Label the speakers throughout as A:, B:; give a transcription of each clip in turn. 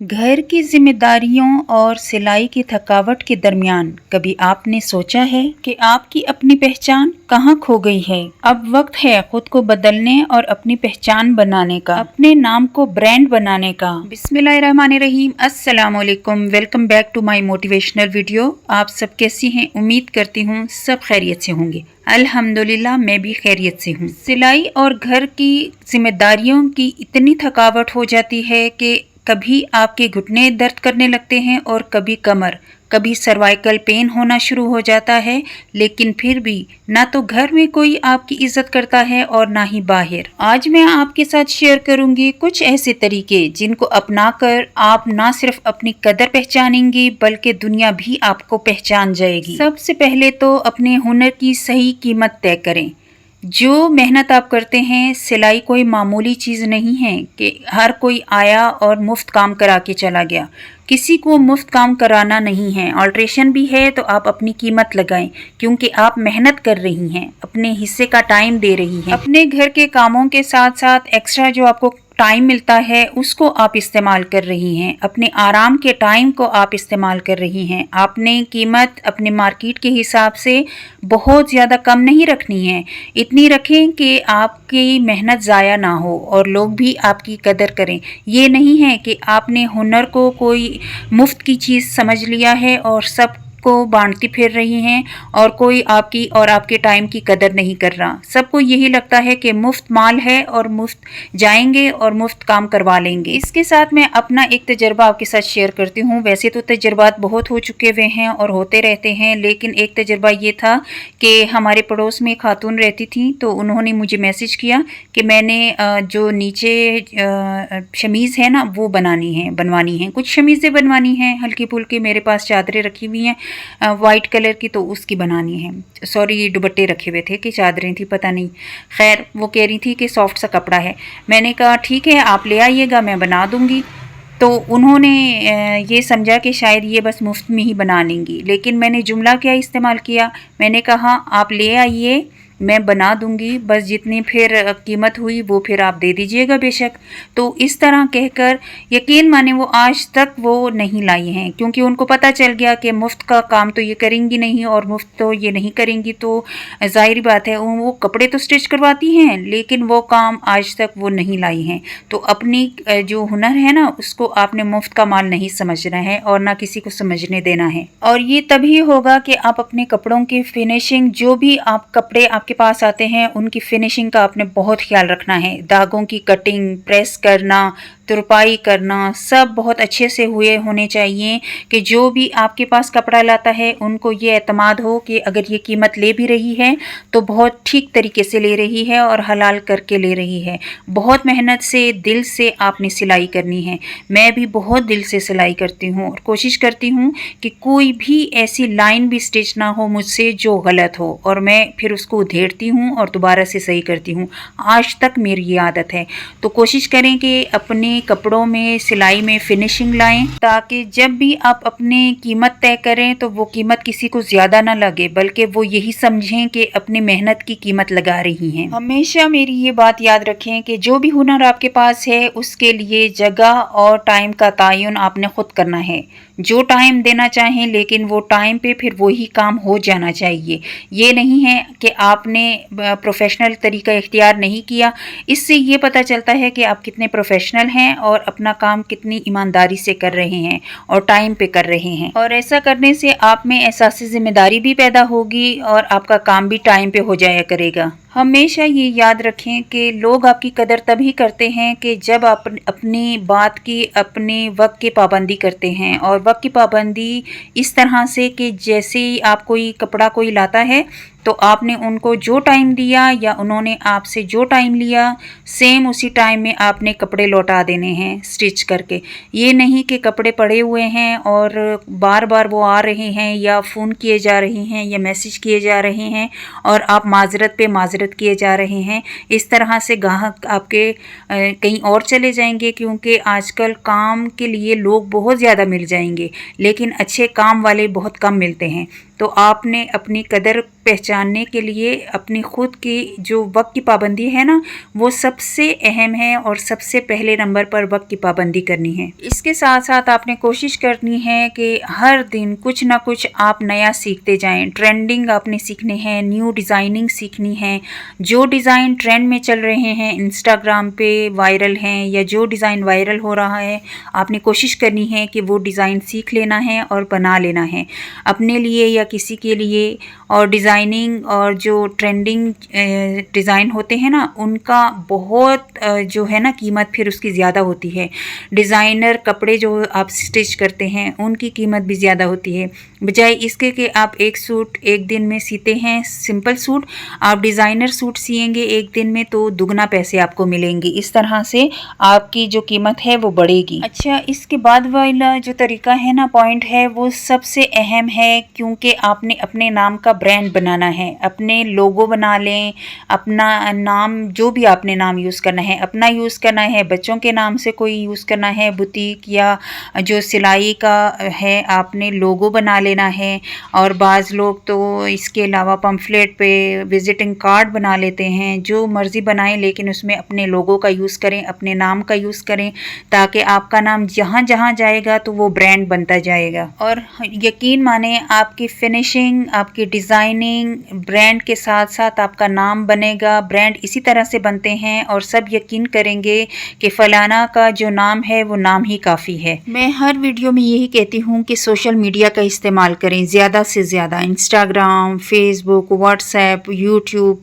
A: घर की जिम्मेदारियों और सिलाई की थकावट के दरमियान कभी आपने सोचा है कि आपकी अपनी पहचान कहाँ खो गई है। अब वक्त है खुद को बदलने और अपनी पहचान बनाने का, अपने नाम को ब्रांड बनाने का। बिस्मिल्लाहिर्रहमानिर्रहीम, अस्सलाम वालेकुम, welcome back to my motivational video. आप सब कैसी हैं? उम्मीद करती हूँ सब खैरियत से होंगे। अल्हम्दुलिल्लाह मैं भी खैरियत से हूँ। सिलाई और घर की जिम्मेदारियों की इतनी थकावट हो जाती है कि कभी आपके घुटने दर्द करने लगते हैं और कभी कमर, कभी सर्वाइकल पेन होना शुरू हो जाता है। लेकिन फिर भी ना तो घर में कोई आपकी इज्जत करता है और ना ही बाहर। आज मैं आपके साथ शेयर करूंगी कुछ ऐसे तरीके जिनको अपनाकर आप ना सिर्फ अपनी कदर पहचानेंगी बल्कि दुनिया भी आपको पहचान जाएगी। सबसे पहले तो अपने हुनर की सही कीमत तय करें। जो मेहनत आप करते हैं, सिलाई कोई मामूली चीज़ नहीं है कि हर कोई आया और मुफ्त काम करा के चला गया। किसी को मुफ्त काम कराना नहीं है। ऑल्ट्रेशन भी है तो आप अपनी कीमत लगाएं, क्योंकि आप मेहनत कर रही हैं, अपने हिस्से का टाइम दे रही हैं। अपने घर के कामों के साथ साथ एक्स्ट्रा जो आपको टाइम मिलता है उसको आप इस्तेमाल कर रही हैं। अपने आराम के टाइम को आप इस्तेमाल कर रही हैं। आपने कीमत अपने मार्केट के हिसाब से बहुत ज़्यादा कम नहीं रखनी है। इतनी रखें कि आपकी मेहनत ज़ाया ना हो और लोग भी आपकी कदर करें। ये नहीं है कि आपने हुनर को कोई मुफ्त की चीज़ समझ लिया है और सब को बांटती फिर रही हैं और कोई आपकी और आपके टाइम की कदर नहीं कर रहा। सबको यही लगता है कि मुफ्त माल है और मुफ्त जाएंगे और मुफ्त काम करवा लेंगे। इसके साथ मैं अपना एक तजर्बा आपके साथ शेयर करती हूँ। वैसे तो तजर्बात बहुत हो चुके हुए हैं और होते रहते हैं, लेकिन एक तजर्बा ये था कि हमारे पड़ोस में खातून रहती थी, तो उन्होंने मुझे मैसेज किया कि मैंने जो नीचे शमीज़ है ना वो बनवानी है। कुछ शमीज़ें बनवानी हैं हल्की फुल्की। मेरे पास चादरें रखी हुई हैं वाइट कलर की, तो उसकी बनानी है। सॉरी, दुपट्टे रखे हुए थे कि चादरें थी पता नहीं। खैर वो कह रही थी कि सॉफ्ट सा कपड़ा है। मैंने कहा ठीक है आप ले आइएगा, मैं बना दूंगी। तो उन्होंने ये समझा कि शायद ये बस मुफ्त में ही बना लेंगी, लेकिन मैंने जुमला क्या इस्तेमाल किया, मैंने कहा आप ले आइए मैं बना दूंगी, बस जितनी फिर कीमत हुई वो फिर आप दे दीजिएगा बेशक। तो इस तरह कहकर यकीन माने वो आज तक वो नहीं लाई हैं, क्योंकि उनको पता चल गया कि मुफ्त का काम तो ये करेंगी नहीं और मुफ्त तो ये नहीं करेंगी। तो ज़ाहिर बात है वो कपड़े तो स्टिच करवाती हैं लेकिन वो काम आज तक वो नहीं लाई हैं। तो अपनी जो हुनर है ना उसको आपने मुफ्त का माल नहीं समझना है और ना किसी को समझने देना है। और ये तभी होगा कि आप अपने कपड़ों की फिनिशिंग, जो भी आप कपड़े आपके पास आते हैं उनकी फिनिशिंग का आपने बहुत ख्याल रखना है। दागों की कटिंग, प्रेस करना, तुरपाई करना, सब बहुत अच्छे से हुए होने चाहिए कि जो भी आपके पास कपड़ा लाता है उनको ये एतमाद हो कि अगर ये कीमत ले भी रही है तो बहुत ठीक तरीके से ले रही है और हलाल करके ले रही है। बहुत मेहनत से, दिल से आपने सिलाई करनी है। मैं भी बहुत दिल से सिलाई करती हूँ और कोशिश करती हूँ कि कोई भी ऐसी लाइन भी स्टिच ना हो मुझसे जो गलत हो, और मैं फिर उसको उधेड़ती हूँ और दोबारा से सही करती हूँ। आज तक मेरी ये आदत है। तो कोशिश करें कि अपने कपड़ों में, सिलाई में फिनिशिंग लाएं, ताकि जब भी आप अपनी कीमत तय करें तो वो कीमत किसी को ज़्यादा ना लगे, बल्कि वो यही समझें कि अपनी मेहनत की कीमत लगा रही हैं। हमेशा मेरी ये बात याद रखें कि जो भी हुनर आपके पास है उसके लिए जगह और टाइम का तयन आपने खुद करना है। जो टाइम देना चाहें, लेकिन वो टाइम पे फिर वही काम हो जाना चाहिए। ये नहीं है कि आपने प्रोफेशनल तरीका इख्तियार नहीं किया। इससे ये पता चलता है कि आप कितने प्रोफेशनल हैं और अपना काम कितनी ईमानदारी से कर रहे हैं और टाइम पे कर रहे हैं। और ऐसा करने से आप में एहसास ज़िम्मेदारी भी पैदा होगी और आपका काम भी टाइम पे हो जाया करेगा। हमेशा ये याद रखें कि लोग आपकी कदर तभी करते हैं कि जब आप अपनी बात की, अपने वक्त की पाबंदी करते हैं। और वक्त की पाबंदी इस तरह से कि जैसे ही आप कोई कपड़ा कोई लाता है तो आपने उनको जो टाइम दिया या उन्होंने आपसे जो टाइम लिया, सेम उसी टाइम में आपने कपड़े लौटा देने हैं स्टिच करके। ये नहीं कि कपड़े पड़े हुए हैं और बार बार वो आ रहे हैं या फ़ोन किए जा रहे हैं या मैसेज किए जा रहे हैं और आप माजरत पे माजरत मुजाहिरत किए जा रहे हैं, इस तरह से ग्राहक आपके कहीं और चले जाएंगे, क्योंकि आजकल काम के लिए लोग बहुत ज़्यादा मिल जाएंगे लेकिन अच्छे काम वाले बहुत कम मिलते हैं। तो आपने अपनी कदर पहचानने के लिए अपनी खुद की जो वक्त की पाबंदी है ना, वो सबसे अहम है और सबसे पहले नंबर पर वक्त की पाबंदी करनी है। इसके साथ साथ आपने कोशिश करनी है कि हर दिन कुछ ना कुछ आप नया सीखते जाएं। ट्रेंडिंग आपने सीखने हैं, न्यू डिज़ाइनिंग सीखनी है। जो डिज़ाइन ट्रेंड में चल रहे हैं, इंस्टाग्राम पे वायरल हैं, या जो डिज़ाइन वायरल हो रहा है, आपने कोशिश करनी है कि वो डिज़ाइन सीख लेना है और बना लेना है अपने लिए या किसी के लिए। और डिज़ाइनिंग और जो ट्रेंडिंग डिज़ाइन होते हैं ना, उनका बहुत जो है ना कीमत फिर उसकी ज़्यादा होती है। डिज़ाइनर कपड़े जो आप स्टिच करते हैं उनकी कीमत भी ज़्यादा होती है। बजाय इसके कि आप एक सूट एक दिन में सीते हैं, सिंपल सूट, आप डिज़ाइनर सूट सिएंगे एक दिन में तो दुगना पैसे आपको मिलेंगे। इस तरह से आपकी जो कीमत है वो बढ़ेगी। अच्छा, इसके बाद वाला जो तरीका है ना, पॉइंट है, वो सबसे अहम है, क्योंकि आपने अपने नाम का ब्रांड बनाना है। अपने लोगो बना लें, अपना नाम जो भी आपने नाम यूज़ करना है, अपना यूज़ करना है, बच्चों के नाम से कोई यूज़ करना है, बुटीक या जो सिलाई का है आपने लोगो बना लेना है। और बाज़ लोग तो इसके अलावा पम्फलेट पे विजिटिंग कार्ड बना लेते हैं। जो मर्ज़ी बनाएं लेकिन उसमें अपने लोगों का यूज़ करें, अपने नाम का यूज़ करें, ताकि आपका नाम जहाँ जहाँ जाएगा तो वो ब्रांड बनता जाएगा। और यकीन माने आपकी फिनिशिंग, आपकी डिज़ाइनिंग ब्रांड के साथ साथ आपका नाम बनेगा। ब्रांड इसी तरह से बनते हैं और सब यकीन करेंगे कि फलाना का जो नाम है वो नाम ही काफ़ी है। मैं हर वीडियो में यही कहती हूँ कि सोशल मीडिया का इस्तेमाल करें ज़्यादा से ज़्यादा। इंस्टाग्राम, फेसबुक, व्हाट्सएप, यूट्यूब,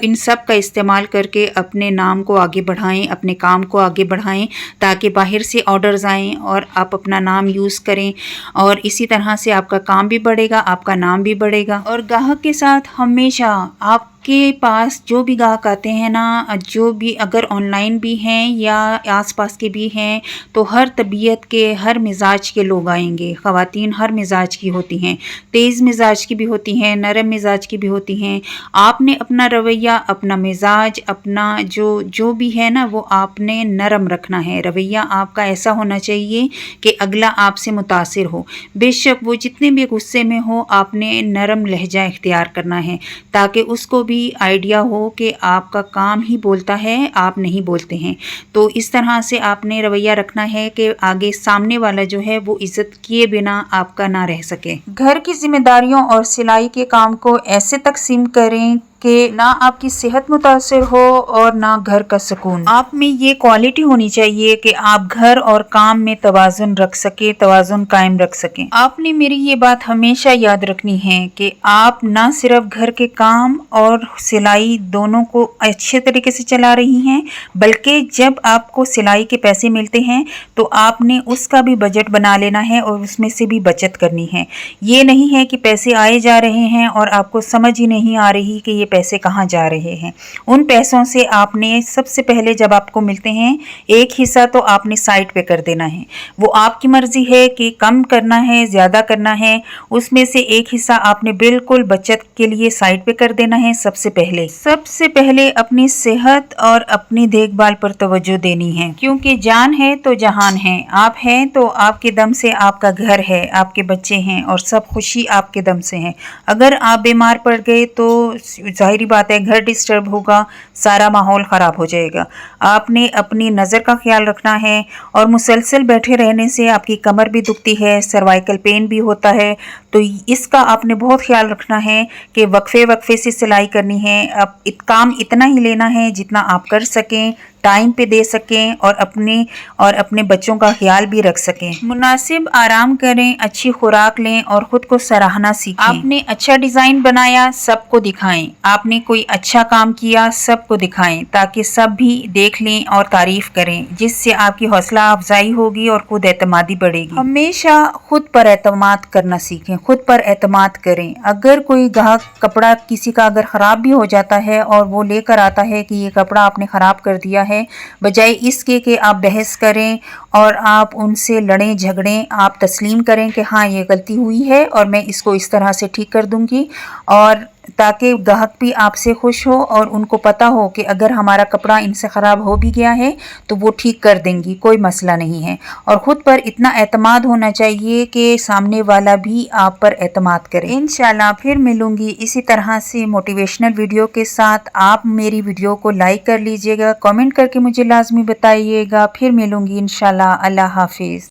A: इन सब का इस्तेमाल करके अपने नाम को आगे बढ़ाएं, अपने काम को आगे बढ़ाएं, ताकि बाहर से ऑर्डर्स आएँ और आप अपना नाम यूज़ करें। और इसी तरह से आपका काम भी बढ़ेगा, आपका नाम भी बढ़ेगा। और ग्राहक के साथ हमेशा आपके पास जो भी ग्राहक आते हैं ना, जो भी अगर ऑनलाइन भी हैं या आसपास के भी हैं, तो हर तबीयत के, हर मिजाज के लोग आएंगे। ख़वातीन हर मिजाज की होती हैं, तेज़ मिजाज की भी होती हैं, नरम मिजाज की भी होती हैं। आपने अपना रवैया, अपना मिजाज, अपना जो भी है ना, वो आपने नरम रखना है। रवैया आपका ऐसा होना चाहिए कि अगला आपसे मुतासिर हो। बेशक वो जितने भी गुस्से में हो, आपने नरम लहजा इख्तियार करना है, ताकि उसको भी आइडिया हो कि आपका काम ही बोलता है, आप नहीं बोलते हैं। तो इस तरह से आपने रवैया रखना है कि आगे सामने वाला जो है वो इज्जत किए बिना आपका ना रह सके। घर की जिम्मेदारियों और सिलाई के काम को ऐसे तकसीम करें कि ना आपकी सेहत मुतासिर हो और ना घर का सुकून। आप में ये क्वालिटी होनी चाहिए कि आप घर और काम में तवाज़ुन रख सके, तवाज़ुन कायम रख सकें। आपने मेरी ये बात हमेशा याद रखनी है कि आप ना सिर्फ घर के काम और सिलाई दोनों को अच्छे तरीके से चला रही हैं, बल्कि जब आपको सिलाई के पैसे मिलते हैं तो आपने उसका भी बजट बना लेना है और उसमें से भी बचत करनी है। ये नहीं है कि पैसे आए जा रहे हैं और आपको समझ ही नहीं आ रही कि ये पैसे कहाँ जा रहे हैं। उन पैसों से आपने सबसे पहले जब आपको मिलते हैं, एक हिस्सा तो आपने साइड पे कर देना है। वो आपकी मर्जी है कि कम करना है, ज़्यादा करना है। उसमें से एक हिस्सा आपने बिल्कुल बचत के लिए साइड पे कर देना है। सबसे पहले अपनी सेहत और अपनी देखभाल पर तवज्जो देनी है, क्योंकि जान है तो जहान है। आप हैं तो आपके दम से आपका घर है, आपके बच्चे हैं और सब खुशी आपके दम से है। अगर आप बीमार पड़ गए तो जाहिर बात है घर डिस्टर्ब होगा, सारा माहौल ख़राब हो जाएगा। आपने अपनी नज़र का ख्याल रखना है। और मुसलसल बैठे रहने से आपकी कमर भी दुखती है, सर्वाइकल पेन भी होता है, तो इसका आपने बहुत ख्याल रखना है कि वक्फे से सिलाई करनी है। अब काम इतना ही लेना है जितना आप कर सकें, टाइम पे दे सकें और अपने बच्चों का ख्याल भी रख सकें। मुनासिब आराम करें, अच्छी खुराक लें और ख़ुद को सराहना सीखें। आपने अच्छा डिज़ाइन बनाया, सबको दिखाएं। आपने कोई अच्छा काम किया, सबको दिखाएं, ताकि सब भी देख लें और तारीफ़ करें, जिससे आपकी हौसला अफजाई होगी और खुद एतमादी बढ़ेगी। हमेशा खुद पर एतमाद करना सीखें, खुद पर एतमाद करें। अगर कोई ग्राहक कपड़ा किसी का अगर ख़राब भी हो जाता है और वो लेकर आता है कि ये कपड़ा आपने ख़राब कर दिया है, बजाय इसके कि आप बहस करें और आप उनसे लड़ें झगड़ें, आप तस्लीम करें कि हाँ ये गलती हुई है और मैं इसको इस तरह से ठीक कर दूंगी। और تاکہ گاہک بھی آپ سے خوش ہو اور ان کو پتہ ہو کہ اگر ہمارا کپڑا ان سے خراب ہو بھی گیا ہے تو وہ ٹھیک کر دیں گی، کوئی مسئلہ نہیں ہے۔ اور خود پر اتنا اعتماد ہونا چاہیے کہ سامنے والا بھی آپ پر اعتماد کرے۔ انشاءاللہ پھر ملوں گی اسی طرح سے موٹیویشنل ویڈیو کے ساتھ۔ آپ میری ویڈیو کو لائک کر لیجئے گا، کامنٹ کر کے مجھے لازمی بتائیے گا۔ پھر ملوں گی انشاءاللہ۔ اللہ حافظ۔